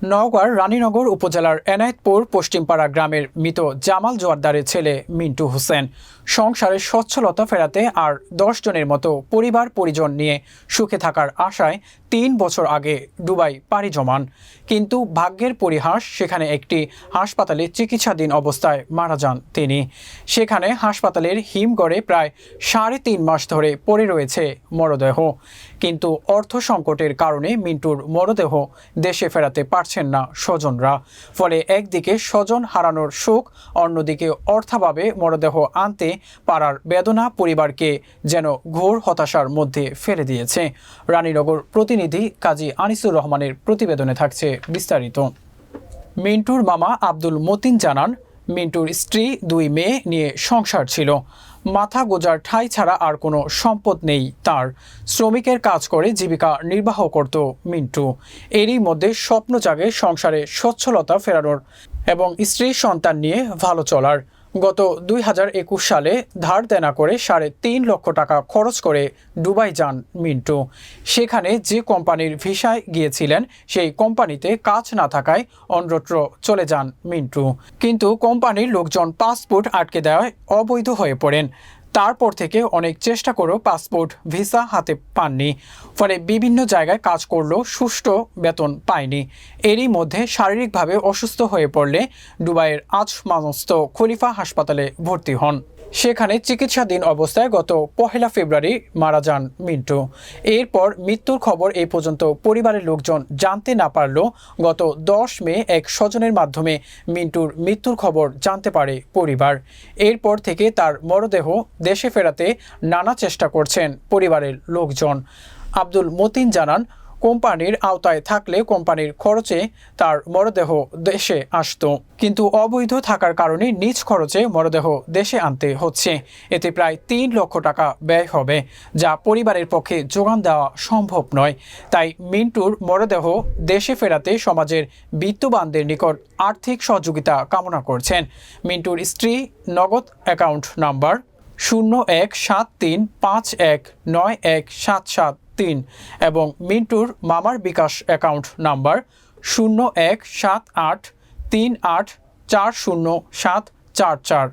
নওগাঁর রানীনগর উপজেলার এনায়েতপুর পশ্চিমপাড়া গ্রামের মৃত জামাল জোয়ারদারের ছেলে মিন্টু হোসেন সংসারের সচ্ছলতা ফেরাতে আর 10 জনের মতো পরিবার পরিজন নিয়ে সুখে থাকার আশায় 3 বছর আগে দুবাই পাড়ি জমান। কিন্তু ভাগ্যের পরিহাস, সেখানে একটি হাসপাতালে চিকিৎসাধীন অবস্থায় মারা যান তিনি। সেখানে হাসপাতালের হিমঘরে প্রায় 3.5 মাস ধরে পড়ে রয়েছে মরদেহ। কিন্তু অর্থ সংকটের কারণে মিন্টুর মরদেহ দেশে ফেরাতে পারছেন না স্বজনরা। ফলে একদিকে স্বজন হারানোর শোক, অন্যদিকে অর্থাভাবে মরদেহ আনতে পারার বেদনা পরিবারকে যেন ঘোর হতাশার মধ্যে ফেলে দিয়েছে। রানীনগর প্রতিনিধি কাজী আনিসুর রহমানের প্রতিবেদনে থাকছে বিস্তারিত। মিন্টুর মামা আব্দুল মতিন জানান, মিন্টুর স্ত্রী, 2 মেয়ে নিয়ে সংসার ছিল। মাথা গোজার ঠাঁই ছাড়া আর কোনো সম্পদ নেই তার। শ্রমিকের কাজ করে জীবিকা নির্বাহ করত মিন্টু। এরই মধ্যে স্বপ্ন জাগে সংসারে সচ্ছলতা ফেরানোর এবং স্ত্রী সন্তান নিয়ে ভালো চলার। গত 2021 সালে ধার দেনা করে 3.5 লক্ষ টাকা খরচ করে দুবাই যান মিন্টু। সেখানে যে কোম্পানির ভিসায় গিয়েছিলেন, সেই কোম্পানিতে কাজ না থাকায় অন্যত্র চলে যান মিন্টু। কিন্তু কোম্পানির লোকজন পাসপোর্ট আটকে দেওয়ায় অবৈধ হয়ে পড়েন। তারপর থেকে অনেক চেষ্টা করেও পাসপোর্ট ভিসা হাতে পাননি। ফলে বিভিন্ন জায়গায় কাজ করলেও সুষ্ঠু বেতন পায়নি। এরই মধ্যে শারীরিকভাবে অসুস্থ হয়ে পড়লে দুবাইয়ের আজমানস্থ খলিফা হাসপাতালে ভর্তি হন। সেখানে চিকিৎসাধীন অবস্থায় গত 1 ফেব্রুয়ারি মারা যান মিন্টু। এরপর মৃত্যুর খবর এই পর্যন্ত পরিবারের লোকজন জানতে না পারলেও গত 10 মে এক স্বজনের মাধ্যমে মিন্টুর মৃত্যুর খবর জানতে পারে পরিবার। এরপর থেকে তার মরদেহ দেশে ফেরাতে নানা চেষ্টা করছেন পরিবারের লোকজন। আব্দুল মতিন জানান, কোম্পানির আওতায় থাকলে কোম্পানির খরচে তার মরদেহ দেশে আসতো, কিন্তু অবৈধ থাকার কারণে নিজ খরচে মরদেহ দেশে আনতে হচ্ছে। এতে প্রায় 3 লক্ষ টাকা ব্যয় হবে, যা পরিবারের পক্ষে যোগান দেওয়া সম্ভব নয়। তাই মিন্টুর মরদেহ দেশে ফেরাতে সমাজের বিত্তবানদের নিকট আর্থিক সহযোগিতা কামনা করছেন। মিন্টুর স্ত্রী নগদ অ্যাকাউন্ট নাম্বার 0173519177 এবং মিন্টুর মামার বিকাশ অ্যাকাউন্ট নাম্বার 017838407444।